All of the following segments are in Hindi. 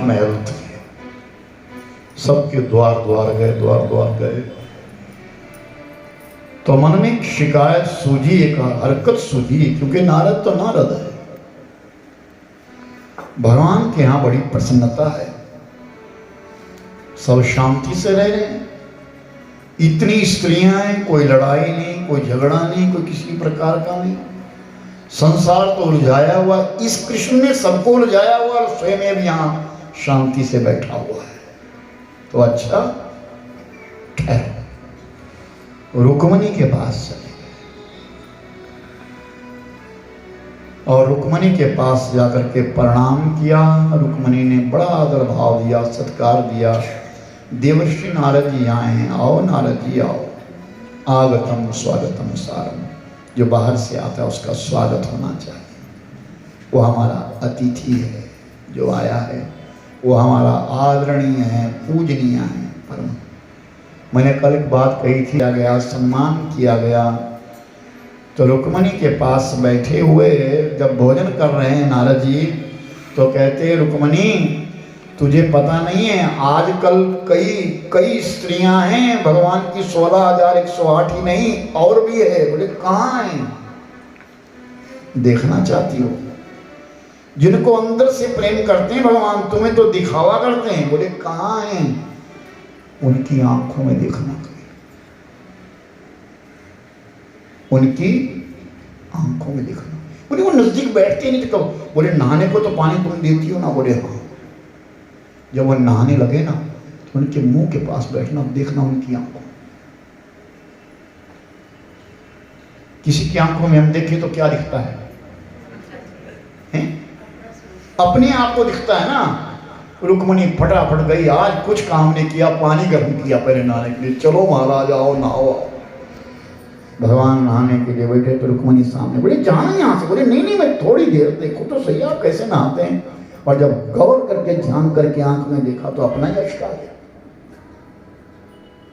महल थे, सबके द्वार द्वार गए। तो मन में एक शिकायत सूझी, एक हरकत सूझी, क्योंकि नारद तो नारद है, भगवान के यहां बड़ी प्रसन्नता है, सब शांति से रह रहे हैं, इतनी स्त्रियां हैं, कोई लड़ाई नहीं, कोई झगड़ा नहीं, कोई किसी प्रकार का नहीं, संसार तो उलझाया हुआ, इस कृष्ण ने सबको उलझाया हुआ और स्वयं भी यहां शांति से बैठा हुआ है। तो अच्छा ठहरो, रुक्मणी के पास चले गए और रुक्मणी के पास जाकर के प्रणाम किया। रुक्मणी ने बड़ा आदर भाव दिया, सत्कार दिया। देवर्षि नारद जी आए हैं, आओ नारद जी आओ। आगतम स्वागतम सारम, जो बाहर से आता है उसका स्वागत होना चाहिए। वो हमारा अतिथि है, जो आया है वो हमारा आदरणीय है, पूजनीय है, परम। मैंने कल एक बात कही थी, आ गया सम्मान किया गया। तो रुक्मणी के पास बैठे हुए जब भोजन कर रहे हैं नारद जी, तो कहते रुक्मणी तुझे पता नहीं है, आजकल कई स्त्रियां हैं, भगवान की 16,108 ही नहीं और भी है। बोले कहाँ है? देखना चाहती हो? जिनको अंदर से प्रेम करते हैं भगवान, तुम्हें तो दिखावा करते हैं। बोले कहाँ हैं? उनकी आंखों में देखना, उनकी आंखों में देखना। बोले वो नजदीक बैठते नहीं तो कब? बोले नहाने को तो पानी तुम देती हो ना? बोले हाँ। जब वो नहाने लगे ना तो उनके मुंह के पास बैठना, देखना उनकी आंखों। किसी की आंखों में हम देखें तो क्या दिखता है? अपने आप को दिखता है ना। रुक्मणी फटाफट गई, आज कुछ काम नहीं किया, पानी गर्म किया पहले नहाने के लिए। चलो महाराज आओ नहाओ। भगवान नहाने के लिए बैठे तो रुक्मणी सामने। बोले जाना यहाँ से? बोले नहीं मैं थोड़ी देर, देखो तो सही आप कैसे नहाते हैं। और जब गौर करके ध्यान करके आंख में देखा तो अपना ही अश्क आ गया।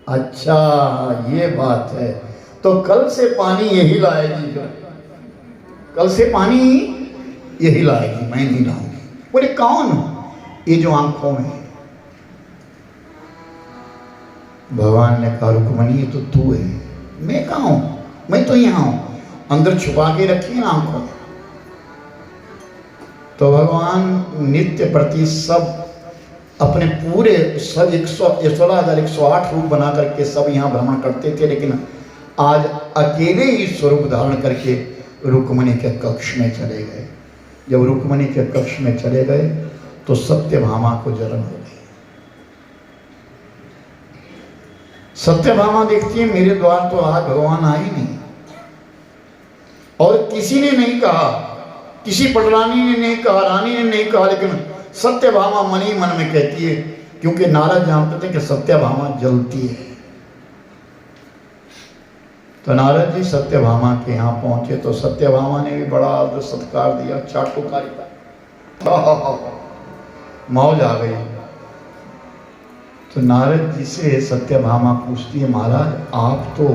अच्छा ये बात है, तो कल से पानी यही लाएगी, कल से पानी यही लाएगी, मैं नहीं लाऊंगी। बोले कौन? ये जो आंखों में। भगवान ने कहा रुक्मणी ये तो तू है। मैं कहाँ हूं? मैं तो यहाँ हूं। अंदर छुपा के रखी ना आंखों में। तो भगवान नित्य प्रति सब अपने पूरे सब 16,108 रूप बना करके सब यहाँ भ्रमण करते थे, लेकिन आज अकेले ही स्वरूप धारण करके रुक्मणी के कक्ष में चले गए। जब रुक्मणी के कक्ष में चले गए तो सत्यभामा को जलन हो गई। सत्यभामा देखती है मेरे द्वार तो आज भगवान आई नहीं, और किसी ने नहीं कहा, किसी पटरानी ने नहीं कहा, रानी ने नहीं कहा, लेकिन सत्यभामा मन ही मन में कहती है, क्योंकि नारद जानते थे कि सत्यभामा जलती है। तो नारद जी सत्यभामा के यहाँ पहुंचे तो सत्यभामा ने भी बड़ा आदर सत्कार दिया, चाटुकारिता, मौज आ गई। तो नारद जी से सत्यभामा पूछती है महाराज आप तो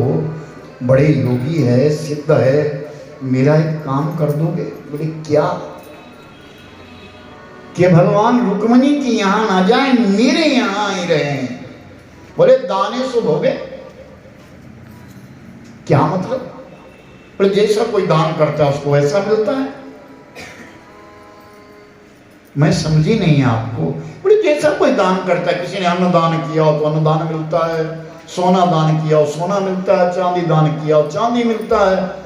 बड़े योगी है, सिद्ध है, मेरा एक काम कर दोगे? बोले क्या? कि भगवान रुक्मणी की यहाँ ना जाए, मेरे यहाँ ही रहे। बोले दाने शुभ हो गए। क्या मतलब? बोले जैसा कोई दान करता है उसको ऐसा मिलता है। मैं समझी नहीं आपको। बोले जैसा कोई दान करता है, किसी ने अन्न दान किया हो तो अन्न दान मिलता है, सोना दान किया हो सोना मिलता है, चांदी दान किया हो चांदी मिलता है।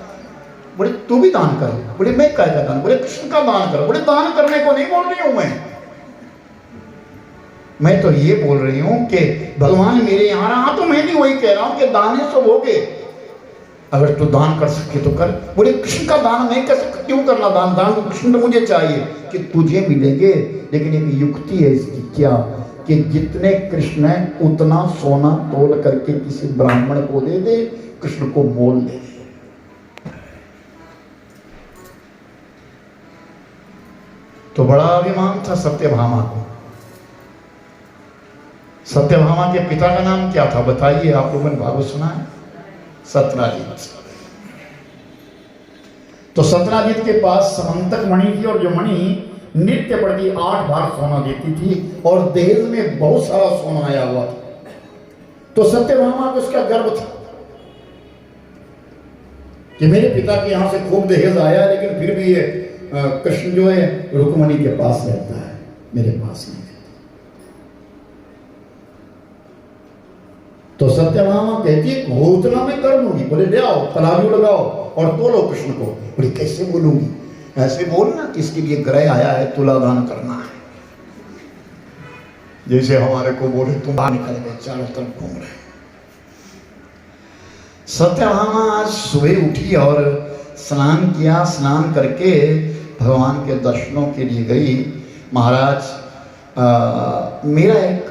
बोले तू भी दान कर। बोले मैं क्या दान? बोले कृष्ण का दान कर। बोले दान करने को नहीं बोल रही हूं मैं तो ये बोल रही हूं कि भगवान मेरे यहां रहा, तो मैं भी वही कह रहा हूं कि दाने सब हो गए, अगर तू दान कर सके तो कर। बोले कृष्ण का दान नहीं कर सकता, क्यों करना दान? दान तो कृष्ण तो मुझे चाहिए कि तुझे मिलेंगे, लेकिन एक युक्ति है इसकी। क्या? कि जितने कृष्ण है उतना सोना तोल करके किसी ब्राह्मण को दे दे, कृष्ण को मोल दे दे। तो बड़ा अभिमान था सत्यभामा को। सत्यभामा के पिता का नाम क्या था बताइए? आप लोगों ने भागवत सुना है? सत्राजित। तो सत्राजित के पास समंतक मणि थी, और जो मणि नित्य प्रति 8 बार सोना देती थी और दहेज में बहुत सारा सोना आया हुआ था। तो सत्यभामा को उसका गर्व था कि मेरे पिता के यहां से खूब दहेज आया, लेकिन फिर भी ये कृष्ण जो है रुक्मणी के पास रहता है, मेरे पास नहीं रहता। तो सत्यभामा कहती है हो उतना मैं कर लूंगी। बोले ले आओ, तराजू लगाओ और तोलो कृष्ण को। बोले कैसे बोलूंगी? ऐसे बोलना कि इसके लिए ग्रह आया है, तुलादान करना है। जैसे हमारे को बोले तुम बाहर निकल गए, चारों तरफ घूम रहे। सत्यभामा आज सुबह उठी और स्नान किया, स्नान करके भगवान के दर्शनों के लिए गई। महाराज मेरा एक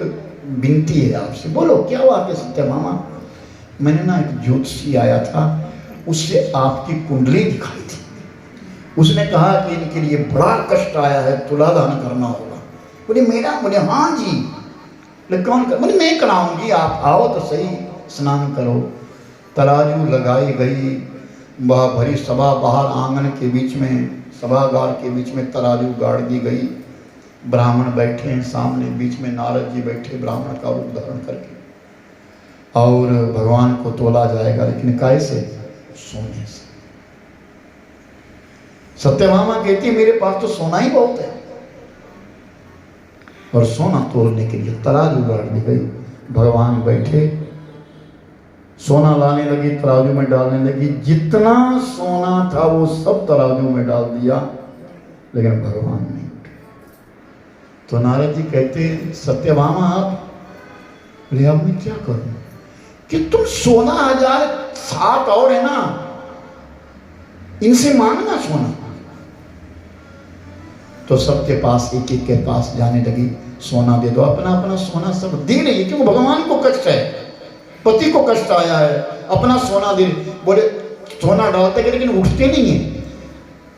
विनती है आपसे। बोलो क्या हुआ के सत्यभामा? मैंने ना एक ज्योतिषी आया था, उससे आपकी कुंडली दिखाई थी। उसने कहा कि इनके लिए बड़ा कष्ट आया है, तुलादान करना होगा। बोले मेरा? बोले हाँ जी। बोले कौन कर? बोले मैं कराऊंगी, आप आओ तो सही, स्नान करो। तराजू लगाई गई, वह भरी सभा, बाहर आंगन के बीच में, सभागार के बीच में तराजू गाड़ दी गई। ब्राह्मण बैठे हैं सामने, बीच में नारद जी बैठे ब्राह्मण का रूप धारण करके, और भगवान को तोला जाएगा, लेकिन कैसे? सोने से। सत्यभामा कहती है मेरे पास तो सोना ही बहुत है। और सोना तोलने के लिए तराजू गाड़ दी गई। भगवान बैठे, सोना लाने लगी, तराजू में डालने लगी। जितना सोना था वो सब तराजू में डाल दिया, लेकिन भगवान नहीं। तो नारद जी कहते सत्यभामा आप? बोले अब मैं क्या करूं? कि तुम 16,007 और है ना, इनसे मांगना सोना। तो सबके पास एक एक के पास जाने लगी, सोना दे दो। अपना अपना सोना सब दे रही है, क्योंकि भगवान को कष्ट है, पति को कष्ट आया है, अपना सोना दे। बोले सोना डालते लेकिन उठते नहीं है।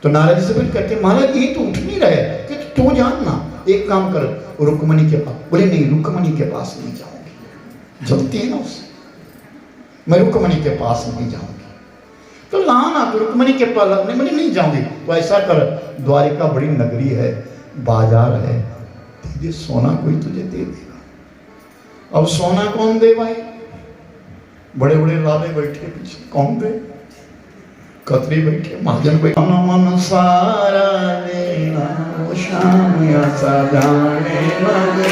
तो नारद जी से फिर कहते महाराज ये तो उठ नहीं रहे। कि तू जानना, एक काम कर, रुक्मणी के पास। बोले नहीं, रुक्मणी के पास नहीं जाऊंगी, जलती है ना उससे, मैं रुक्मणी के पास नहीं जाऊंगी। तो लाना, तो रुक्मणी के पास नहीं जाऊंगी। तो ऐसा कर, द्वारिका बड़ी नगरी है, बाजार है, तुझे सोना कोई तुझे दे देगा। अब सोना कौन दे भाई? बड़े बड़े लाले बैठे पीछे, कौन दे? खत्री बैठे, महाजन बैठे। मन सारा देना, शाम या सा जाने लगे।